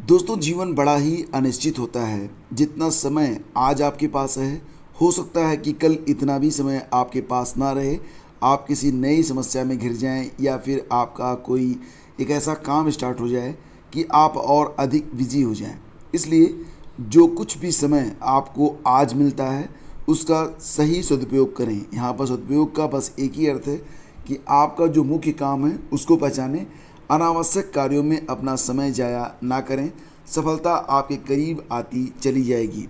दोस्तों, जीवन बड़ा ही अनिश्चित होता है। जितना समय आज आपके पास है, हो सकता है कि कल इतना भी समय आपके पास ना रहे। आप किसी नई समस्या में घिर जाएं या फिर आपका कोई एक ऐसा काम स्टार्ट हो जाए कि आप और अधिक बिजी हो जाएं। इसलिए जो कुछ भी समय आपको आज मिलता है उसका सही सदुपयोग करें। यहाँ पर सदुपयोग का बस एक ही अर्थ है कि आपका जो मुख्य काम है उसको पहचानें। अनावश्यक कार्यों में अपना समय जाया ना करें। सफलता आपके करीब आती चली जाएगी।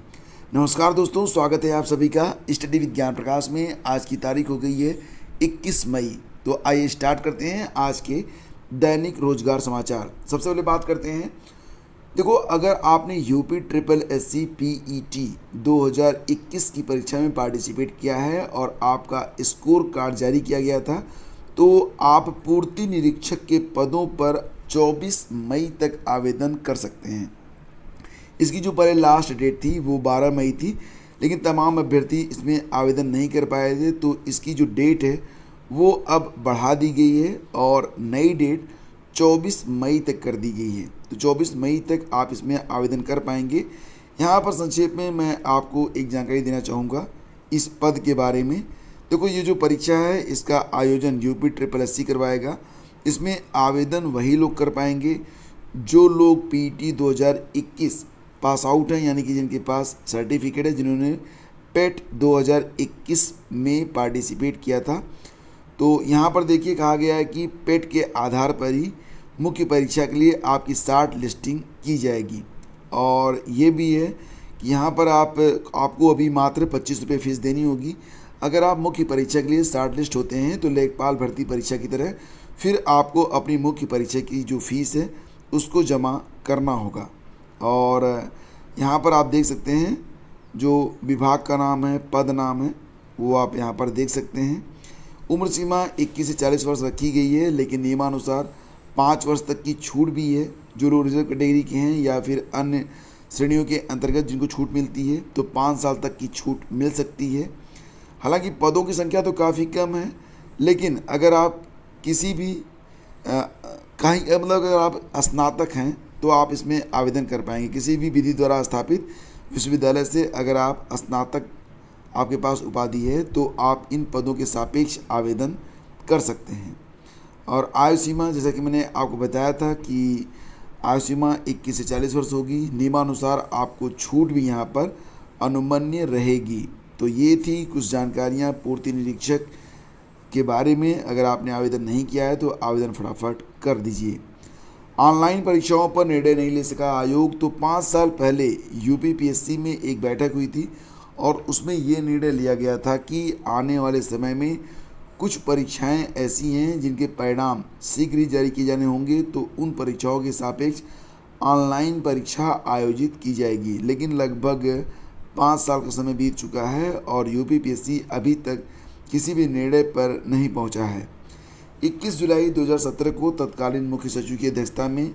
नमस्कार दोस्तों, स्वागत है आप सभी का स्टडी विज्ञान प्रकाश में। आज की तारीख हो गई है 21 मई। तो आइए स्टार्ट करते हैं आज के दैनिक रोजगार समाचार। सबसे पहले बात करते हैं। देखो, अगर आपने यूपी ट्रिपल एससी पीईटी 2021 की परीक्षा में पार्टिसिपेट किया है और आपका स्कोर कार्ड जारी किया गया था, तो आप पूर्ति निरीक्षक के पदों पर 24 मई तक आवेदन कर सकते हैं। इसकी जो पहले लास्ट डेट थी वो 12 मई थी, लेकिन तमाम अभ्यर्थी इसमें आवेदन नहीं कर पाए थे, तो इसकी जो डेट है वो अब बढ़ा दी गई है और नई डेट 24 मई तक कर दी गई है। तो 24 मई तक आप इसमें आवेदन कर पाएंगे। यहाँ पर संक्षेप में मैं आपको एक जानकारी देना चाहूँगा इस पद के बारे में। देखो, ये जो परीक्षा है इसका आयोजन यूपी ट्रिपल एससी करवाएगा। इसमें आवेदन वही लोग कर पाएंगे जो लोग पीटी 2021 पास आउट हैं, यानी कि जिनके पास सर्टिफिकेट है, जिन्होंने पेट 2021 में पार्टिसिपेट किया था। तो यहाँ पर देखिए कहा गया है कि पेट के आधार पर ही मुख्य परीक्षा के लिए आपकी शॉर्ट लिस्टिंग की जाएगी। और ये भी है कि यहाँ पर आपको अभी मात्र 25 रुपये फीस देनी होगी। अगर आप मुख्य परीक्षा के लिए शॉर्ट लिस्ट होते हैं तो लेखपाल भर्ती परीक्षा की तरह फिर आपको अपनी मुख्य परीक्षा की जो फीस है उसको जमा करना होगा। और यहाँ पर आप देख सकते हैं जो विभाग का नाम है, पद नाम है, वो आप यहाँ पर देख सकते हैं। उम्र सीमा 21 से 40 वर्ष रखी गई है, लेकिन नियमानुसार 5 वर्ष तक की छूट भी है। जो लोग रिजर्व कैटेगरी के हैं या फिर अन्य श्रेणियों के अंतर्गत जिनको छूट मिलती है, तो 5 साल तक की छूट मिल सकती है। हालांकि पदों की संख्या तो काफ़ी कम है, लेकिन अगर आप किसी भी मतलब अगर आप स्नातक हैं तो आप इसमें आवेदन कर पाएंगे। किसी भी विधि द्वारा स्थापित विश्वविद्यालय से अगर आप स्नातक आपके पास उपाधि है तो आप इन पदों के सापेक्ष आवेदन कर सकते हैं। और आयु सीमा, जैसा कि मैंने आपको बताया था कि आयु सीमा 21 से 40 वर्ष होगी। नियमानुसार आपको छूट भी यहाँ पर अनुमन्य रहेगी। तो ये थी कुछ जानकारियाँ पूर्ति निरीक्षक के बारे में। अगर आपने आवेदन नहीं किया है तो आवेदन फटाफट कर दीजिए। ऑनलाइन परीक्षाओं पर निर्णय नहीं ले सका आयोग। तो 5 साल पहले यूपीपीएससी में एक बैठक हुई थी और उसमें ये निर्णय लिया गया था कि आने वाले समय में कुछ परीक्षाएं ऐसी हैं जिनके परिणाम शीघ्र ही जारी किए जाने होंगे, तो उन परीक्षाओं के सापेक्ष ऑनलाइन परीक्षा आयोजित की जाएगी। लेकिन लगभग 5 साल का समय बीत चुका है और यूपीपीएससी अभी तक किसी भी निर्णय पर नहीं पहुंचा है। 21 जुलाई 2017 को तत्कालीन मुख्य सचिव की अध्यक्षता में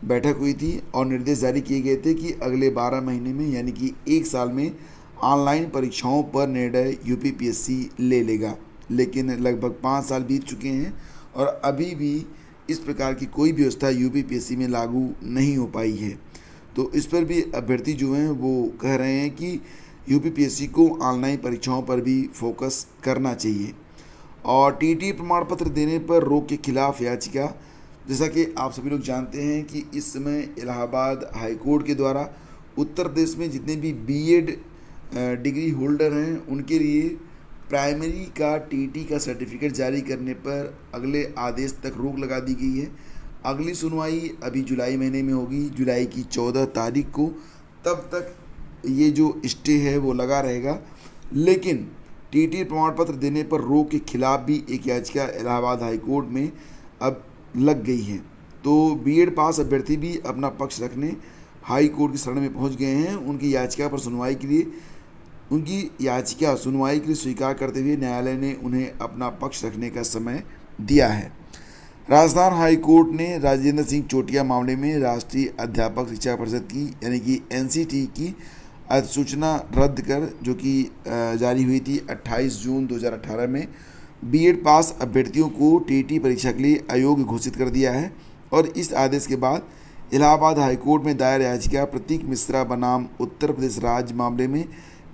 बैठक हुई थी और निर्देश जारी किए गए थे कि अगले 12 महीने में, यानी कि 1 साल में ऑनलाइन परीक्षाओं पर निर्णय यूपीपीएससी ले लेगा। लेकिन लगभग 5 साल बीत चुके हैं और अभी भी इस प्रकार की कोई व्यवस्था यूपीपीएससी में लागू नहीं हो पाई है। तो इस पर भी अभ्यर्थी जो हैं वो कह रहे हैं कि यूपीपीएससी को ऑनलाइन परीक्षाओं पर भी फोकस करना चाहिए। और टीटी प्रमाण पत्र देने पर रोक के खिलाफ याचिका, जैसा कि आप सभी लोग जानते हैं कि इस समय इलाहाबाद हाई कोर्ट के द्वारा उत्तर प्रदेश में जितने भी बीएड डिग्री होल्डर हैं उनके लिए प्राइमरी का टीटी का सर्टिफिकेट जारी करने पर अगले आदेश तक रोक लगा दी गई है। अगली सुनवाई अभी जुलाई महीने में होगी, जुलाई की 14 तारीख को। तब तक ये जो स्टे है वो लगा रहेगा। लेकिन टीटी प्रमाण पत्र देने पर रोक के खिलाफ भी एक याचिका इलाहाबाद हाई कोर्ट में अब लग गई है। तो बीएड पास अभ्यर्थी भी अपना पक्ष रखने हाई कोर्ट की शरण में पहुंच गए हैं। उनकी याचिका सुनवाई के लिए स्वीकार करते हुए न्यायालय ने उन्हें अपना पक्ष रखने का समय दिया है। राजस्थान हाई कोर्ट ने राजेंद्र सिंह चोटिया मामले में राष्ट्रीय अध्यापक शिक्षा परिषद की, यानी कि एनसीटी की अधिसूचना रद्द कर, जो कि जारी हुई थी 28 जून 2018 में, बीएड पास अभ्यर्थियों को टीटी परीक्षा के लिए अयोग्य घोषित कर दिया है। और इस आदेश के बाद इलाहाबाद हाईकोर्ट में दायर याचिका प्रतीक मिश्रा बनाम उत्तर प्रदेश राज्य मामले में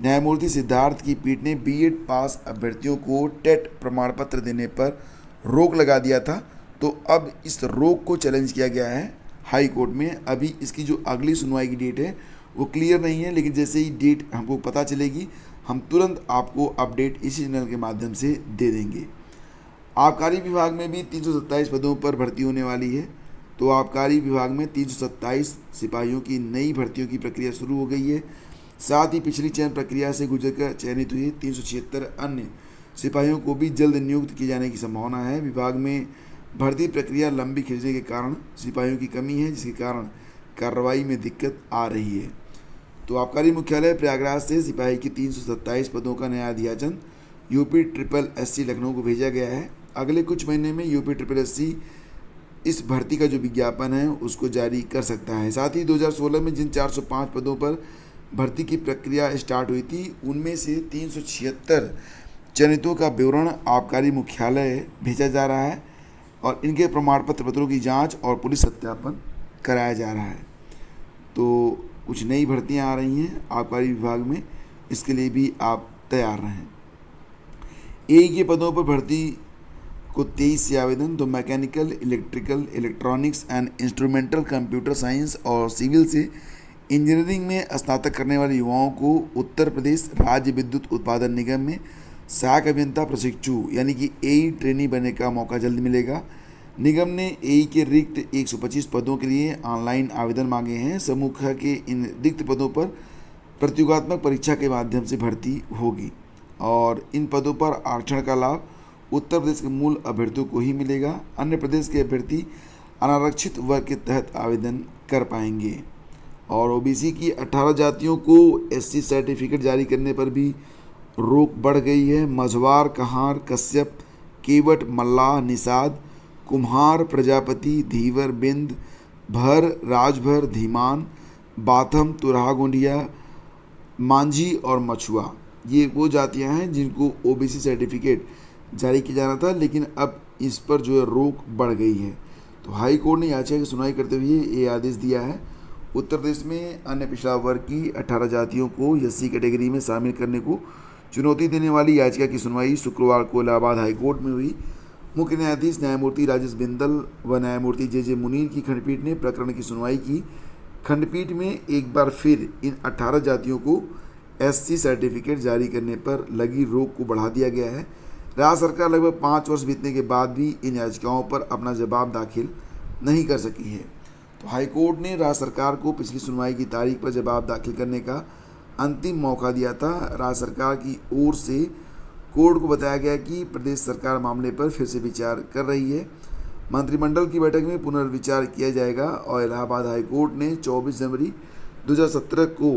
न्यायमूर्ति सिद्धार्थ की पीठ ने बीएड पास अभ्यर्थियों को टेट प्रमाण पत्र देने पर रोक लगा दिया था। तो अब इस रोक को चैलेंज किया गया है हाई कोर्ट में। अभी इसकी जो अगली सुनवाई की डेट है वो क्लियर नहीं है, लेकिन जैसे ही डेट हमको पता चलेगी हम तुरंत आपको अपडेट इसी चैनल के माध्यम से दे देंगे। आबकारी विभाग में भी 327 पदों पर भर्ती होने वाली है। तो आबकारी विभाग में 327 सिपाहियों की नई भर्तियों की प्रक्रिया शुरू हो गई है। साथ ही पिछली चयन प्रक्रिया से गुजरकर चयनित हुए 376 अन्य सिपाहियों को भी जल्द नियुक्त किए जाने की संभावना है। विभाग में भर्ती प्रक्रिया लंबी खिंचने के कारण सिपाहियों की कमी है, जिसके कारण कार्रवाई में दिक्कत आ रही है। तो आबकारी मुख्यालय प्रयागराज से सिपाही की 327 पदों का नया अध्याचन यूपी ट्रिपल एससी लखनऊ को भेजा गया है। अगले कुछ महीने में यूपी ट्रिपल एससी इस भर्ती का जो विज्ञापन है उसको जारी कर सकता है। साथ ही 2016 में जिन 405 पदों पर भर्ती की प्रक्रिया स्टार्ट हुई थी, उनमें से 376 चयनितों का विवरण आबकारी मुख्यालय भेजा जा रहा है और इनके प्रमाण पत्रों की जांच और पुलिस सत्यापन कराया जा रहा है। तो कुछ नई भर्तियां आ रही हैं आबकारी विभाग में, इसके लिए भी आप तैयार रहें। ए के पदों पर भर्ती को 23 से आवेदन। तो mechanical, electrical, electronics and instrumental, computer science और सिविल से इंजीनियरिंग में स्नातक करने वाले युवाओं को उत्तर प्रदेश राज्य विद्युत उत्पादन निगम में सहायक अभियंता प्रशिक्षु यानी कि एई ट्रेनी बनने का मौका जल्द मिलेगा। निगम ने एई के रिक्त 125 पदों के लिए ऑनलाइन आवेदन मांगे हैं। समूह ख के इन रिक्त पदों पर प्रतियोगात्मक परीक्षा के माध्यम से भर्ती होगी और इन पदों पर आरक्षण का लाभ उत्तर प्रदेश के मूल अभ्यर्थियों को ही मिलेगा। अन्य प्रदेश के अभ्यर्थी अनारक्षित वर्ग के तहत आवेदन कर पाएंगे। और ओबीसी की 18 जातियों को एससी सर्टिफिकेट जारी करने पर भी रोक बढ़ गई है। मझवार, कहार, कश्यप, केवट, मल्लाह, निषाद, कुम्हार, प्रजापति, धीवर, बिंद, भर, राजभर, धीमान, बाथम, तुराहा गोंडिया, मांझी और मछुआ, ये वो जातियां हैं जिनको ओबीसी सर्टिफिकेट जारी किया जाना था, लेकिन अब इस पर जो है रोक बढ़ गई है। तो हाई कोर्ट ने याचिका की सुनवाई करते हुए ये आदेश दिया है। उत्तर प्रदेश में अन्य पिछड़ा वर्ग की 18 जातियों को एससी कैटेगरी में शामिल करने को चुनौती देने वाली याचिका की सुनवाई शुक्रवार को इलाहाबाद हाईकोर्ट में हुई। मुख्य न्यायाधीश न्यायमूर्ति राजेश बिंदल व न्यायमूर्ति जे मुनीर की खंडपीठ ने प्रकरण की सुनवाई की। खंडपीठ में एक बार फिर इन 18 जातियों को एससी सर्टिफिकेट जारी करने पर लगी रोक को बढ़ा दिया गया है। राज्य सरकार लगभग 5 वर्ष बीतने के बाद भी इन याचिकाओं पर अपना जवाब दाखिल नहीं कर सकी है। तो हाईकोर्ट ने राज्य सरकार को पिछली सुनवाई की तारीख पर जवाब दाखिल करने का अंतिम मौका दिया था। राज्य सरकार की ओर से कोर्ट को बताया गया कि प्रदेश सरकार मामले पर फिर से विचार कर रही है। मंत्रिमंडल की बैठक में पुनर्विचार किया जाएगा और इलाहाबाद हाईकोर्ट ने 24 जनवरी 2017 को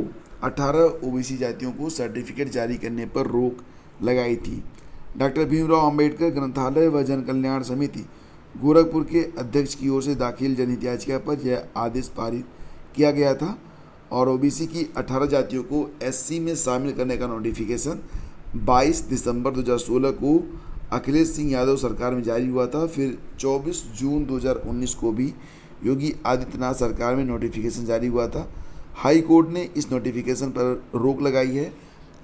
18 ओबीसी जातियों को सर्टिफिकेट जारी करने पर रोक लगाई थी। डॉक्टर भीमराव अंबेडकर ग्रंथालय व जन कल्याण समिति गोरखपुर के अध्यक्ष की ओर से दाखिल जनहित याचिका पर यह आदेश पारित किया गया था और ओबीसी की 18 जातियों को एससी में शामिल करने का नोटिफिकेशन 22 दिसंबर 2016 को अखिलेश सिंह यादव सरकार में जारी हुआ था। फिर 24 जून 2019 को भी योगी आदित्यनाथ सरकार में नोटिफिकेशन जारी हुआ था। हाई कोर्ट ने इस नोटिफिकेशन पर रोक लगाई है।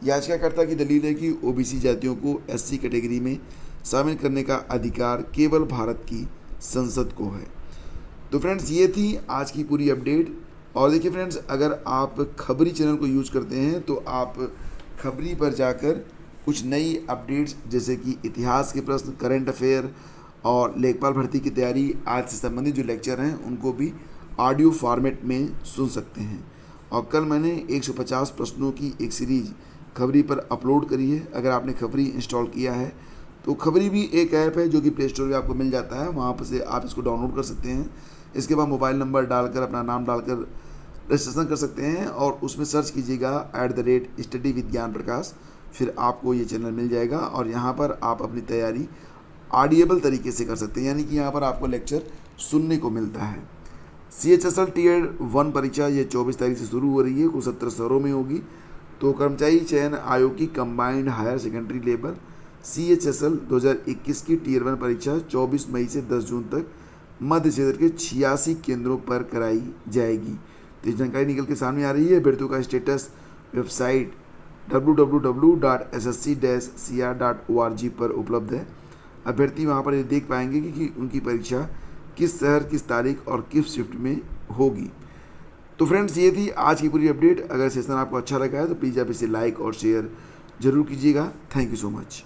याचिकाकर्ता की दलील है कि ओबीसी जातियों को एससी कैटेगरी में शामिल करने का अधिकार केवल भारत की संसद को है। तो फ्रेंड्स, ये थी आज की पूरी अपडेट। और देखिए फ्रेंड्स, अगर आप खबरी चैनल को यूज करते हैं तो आप खबरी पर जाकर कुछ नई अपडेट्स जैसे कि इतिहास के प्रश्न, करंट अफेयर और लेखपाल भर्ती की तैयारी आज से संबंधित जो लेक्चर हैं उनको भी ऑडियो फॉर्मेट में सुन सकते हैं। और कल मैंने 150 प्रश्नों की एक सीरीज खबरी पर अपलोड करी है। अगर आपने खबरी इंस्टॉल किया है तो खबरी भी एक ऐप है जो कि प्ले स्टोर में आपको मिल जाता है, वहाँ पर से आप इसको डाउनलोड कर सकते हैं। इसके बाद मोबाइल नंबर डालकर अपना नाम डालकर रजिस्ट्रेशन कर सकते हैं और उसमें सर्च कीजिएगा @स्टडी विद ज्ञान प्रकाश, फिर आपको ये चैनल मिल जाएगा और यहाँ पर आप अपनी तैयारी ऑडिएबल तरीके से कर सकते हैं, यानी कि यहाँ पर आपको लेक्चर सुनने को मिलता है। CHSL Tier 1 परीक्षा ये 24 तारीख से शुरू हो रही है, कुल 17 शहरों में होगी। तो कर्मचारी चयन आयोग की combined higher secondary level CHSL 2021 की Tier 1 परीक्षा 24 मई से 10 जून तक मध्य क्षेत्र के 86 केंद्रों पर कराई जाएगी। तो ये जानकारी निकल के सामने आ रही है। अभ्यर्थियों का स्टेटस वेबसाइट www.ssc-cr.org पर उपलब्ध है। अभ्यर्थी वहाँ पर ये देख पाएंगे कि उनकी परीक्षा किस शहर, किस तारीख और किस शिफ्ट में होगी। तो फ्रेंड्स, ये थी आज की पूरी अपडेट। अगर सेशन आपको अच्छा लगा है तो प्लीज़ आप इसे लाइक और शेयर जरूर कीजिएगा। Thank you so much.